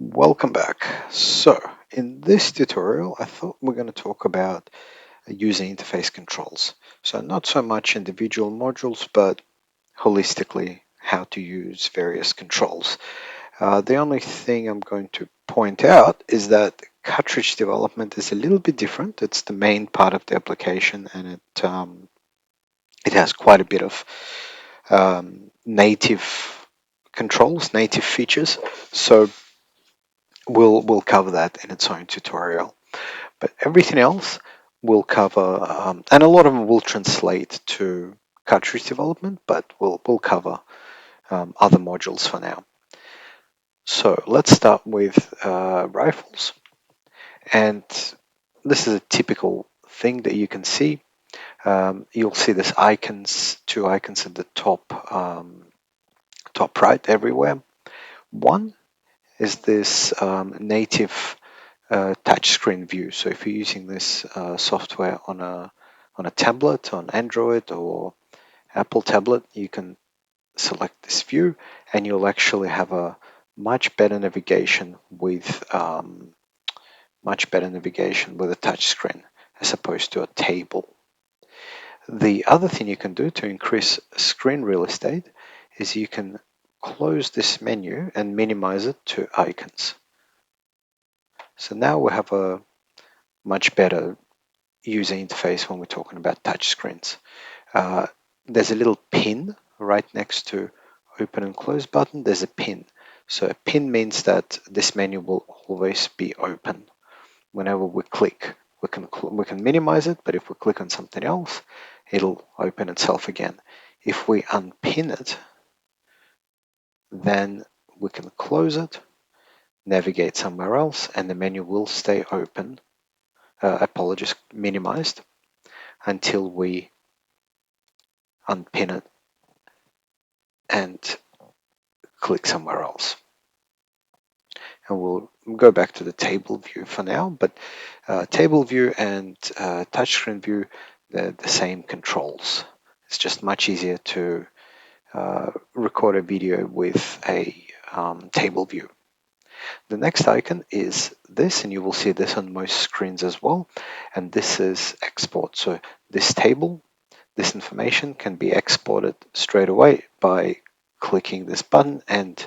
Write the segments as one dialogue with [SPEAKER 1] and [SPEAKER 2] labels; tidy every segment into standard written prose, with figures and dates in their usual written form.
[SPEAKER 1] Welcome back. So, in this tutorial, I thought we're going to talk about user interface controls. So, not so much individual modules, but holistically how to use various controls. The only thing I'm going to point out is that cartridge development is a little bit different. It's the main part of the application, and it has quite a bit of native controls, native features. So we'll cover that in its own tutorial. But everything else we'll cover, and a lot of them will translate to cartridge development, but we'll cover other modules for now. So let's start with rifles, and this is a typical thing that you can see. You'll see this icons, two icons at the top right everywhere. One is this native touchscreen view. So if you're using this software on a tablet, on Android or Apple tablet, you can select this view, and you'll actually have a much better navigation with a touchscreen as opposed to a table. The other thing you can do to increase screen real estate is you can close this menu and minimize it to icons. So now we have a much better user interface when we're talking about touchscreens. Uh, there's a little pin right next to open and close button. There's a pin. So a pin means that this menu will always be open. Whenever we click, we can minimize it, but if we click on something else, it'll open itself again. If we unpin it, then we can close it, navigate somewhere else, and the menu will stay open. Minimized until we unpin it and click somewhere else. And we'll go back to the table view for now, but table view and touchscreen view, they're the same controls. It's just much easier to record a video with a table view. The next icon is this, and you will see this on most screens as well, and this is export. So this table, this information can be exported straight away by clicking this button, and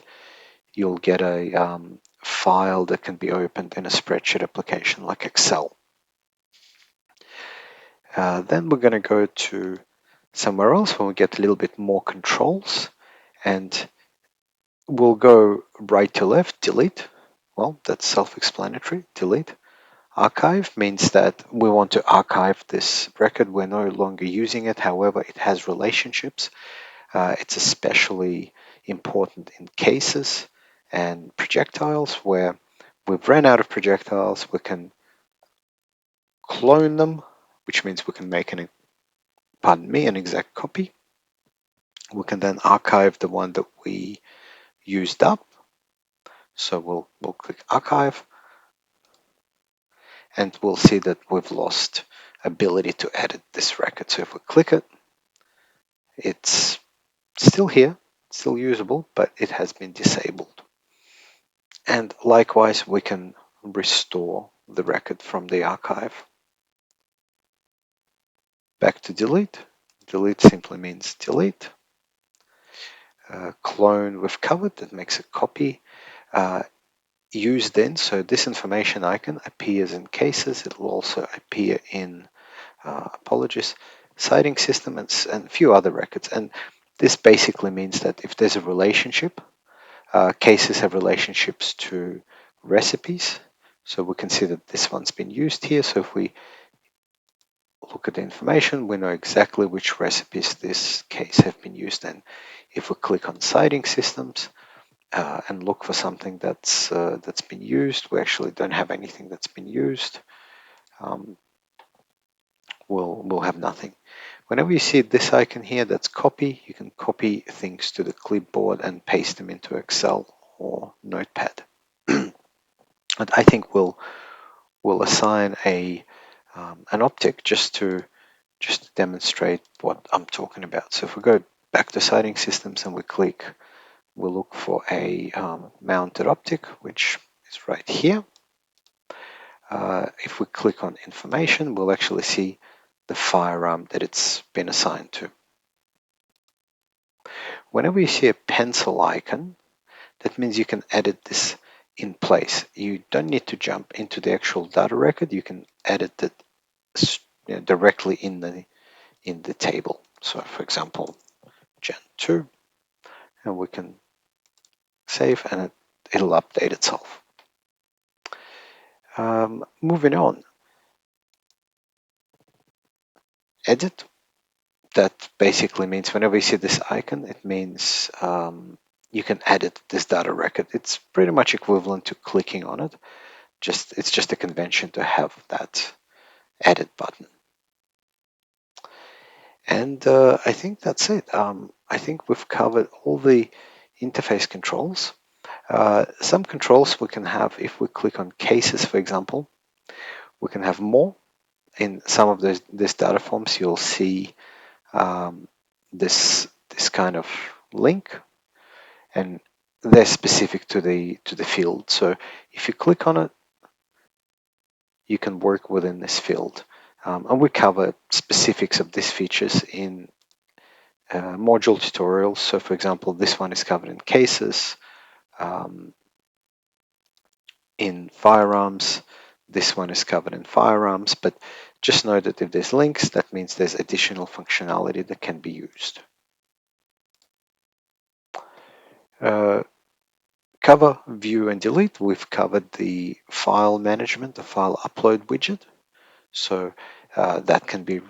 [SPEAKER 1] you'll get a file that can be opened in a spreadsheet application like Excel. Then we're going to go to somewhere else where we get a little bit more controls, and we'll go right to left, delete. Well, that's self-explanatory, delete. Archive means that we want to archive this record. We're no longer using it. However, it has relationships. It's especially important in cases and projectiles where we've ran out of projectiles. We can clone them, which means we can make an exact copy. We can then archive the one that we used up. So we'll click archive, and we'll see that we've lost ability to edit this record. So if we click it, it's still here, still usable, but it has been disabled. And likewise, we can restore the record from the archive. Back to delete. Delete simply means delete. Clone we've covered, that makes a copy. Use then, so this information icon appears in cases. It will also appear in citing system and a few other records. And this basically means that if there's a relationship, cases have relationships to recipes. So we can see that this one's been used here. So if we look at the information, we know exactly which recipes this case have been used in. If we click on citing systems and look for something that's been used, we actually don't have anything that's been used. We'll have nothing. Whenever you see this icon here, that's copy. You can copy things to the clipboard and paste them into Excel or Notepad. And I think we'll assign an optic just to demonstrate what I'm talking about. So if we go back to citing systems and we'll look for a mounted optic, which is right here. If we click on information, we'll actually see the firearm that it's been assigned to. Whenever you see a pencil icon, that means you can edit this in place. You don't need to jump into the actual data record. You can edit it directly in the table. So for example, Gen2, and we can save and it'll update itself. Moving on, edit. That basically means whenever you see this icon, it means you can edit this data record. It's pretty much equivalent to clicking on it. It's just a convention to have that edit button. And I think that's it. I think we've covered all the interface controls. Some controls we can have if we click on cases, for example, we can have more. In some of these data forms, you'll see this kind of link, and they're specific to the field. So if you click on it, you can work within this field. And we cover specifics of these features in module tutorials. So for example, this one is covered in cases, in firearms. This one is covered in firearms, but just know that if there's links, that means there's additional functionality that can be used. Cover, view, and delete. We've covered the file management, the file upload widget. So that can be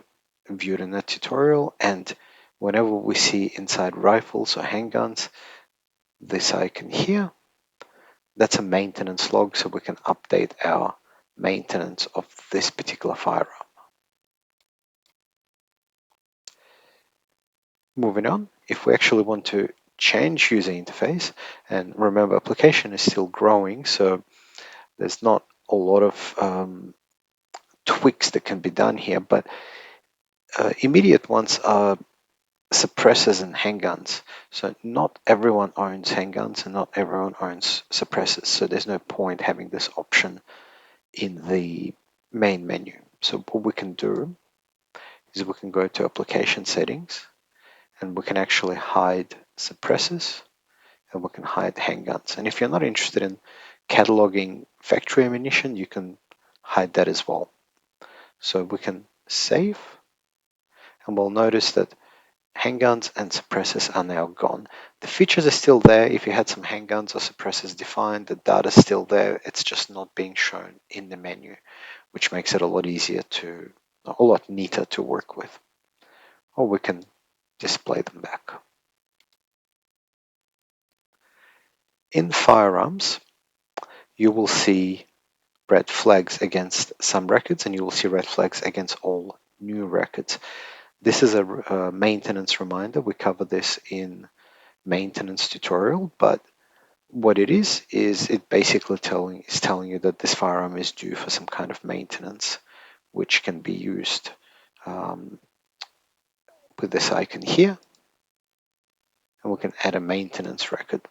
[SPEAKER 1] viewed in a tutorial. And whenever we see inside rifles or handguns, this icon here, that's a maintenance log, so we can update our maintenance of this particular firearm. Moving on, if we actually want to change user interface, and remember application is still growing, so there's not a lot of tweaks that can be done here, but immediate ones are suppressors and handguns. So not everyone owns handguns and not everyone owns suppressors. So there's no point having this option in the main menu. So what we can do is we can go to application settings and we can actually hide suppressors and we can hide handguns. And if you're not interested in cataloging factory ammunition, you can hide that as well. So we can save, and we'll notice that handguns and suppressors are now gone. The features are still there. If you had some handguns or suppressors defined, the data is still there. It's just not being shown in the menu, which makes it a lot easier a lot neater to work with. Or we can display them back. In firearms, you will see red flags against some records and you will see red flags against all new records. This is a maintenance reminder. We cover this in maintenance tutorial, but what it is it basically telling you that this firearm is due for some kind of maintenance, which can be used with this icon here, and we can add a maintenance record.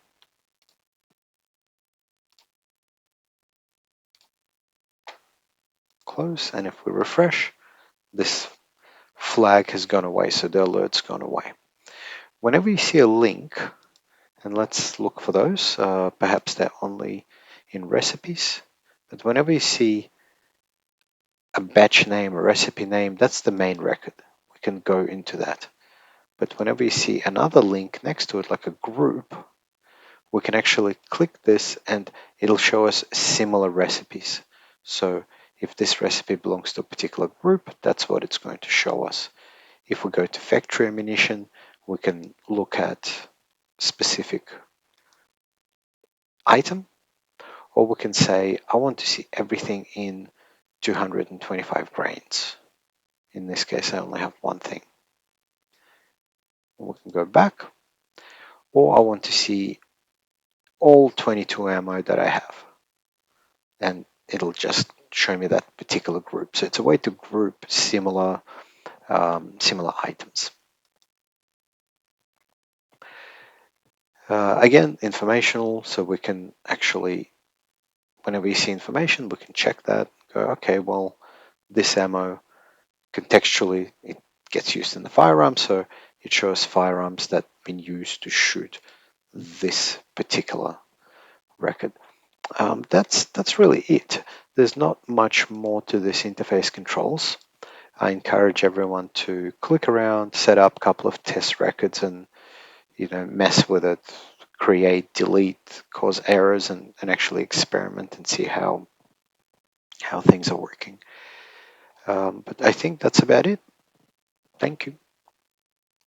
[SPEAKER 1] Close, and if we refresh, this flag has gone away, so the alert's gone away. Whenever you see a link, and let's look for those, perhaps they're only in recipes, but whenever you see a batch name, a recipe name, that's the main record. We can go into that. But whenever you see another link next to it, like a group, we can actually click this and it'll show us similar recipes. So if this recipe belongs to a particular group, that's what it's going to show us. If we go to factory ammunition, we can look at specific item, or we can say, I want to see everything in 225 grains. In this case, I only have one thing. We can go back, or I want to see all 22 ammo that I have, and it'll just show me that particular group. So it's a way to group similar items. Again, informational, so we can actually whenever you see information, we can check that, go, okay, well, this ammo contextually it gets used in the firearm, so it shows firearms that have been used to shoot this particular record. That's really it. There's not much more to this interface controls. I encourage everyone to click around, set up a couple of test records, and mess with it, create, delete, cause errors, and actually experiment and see how things are working. But I think that's about it. Thank you.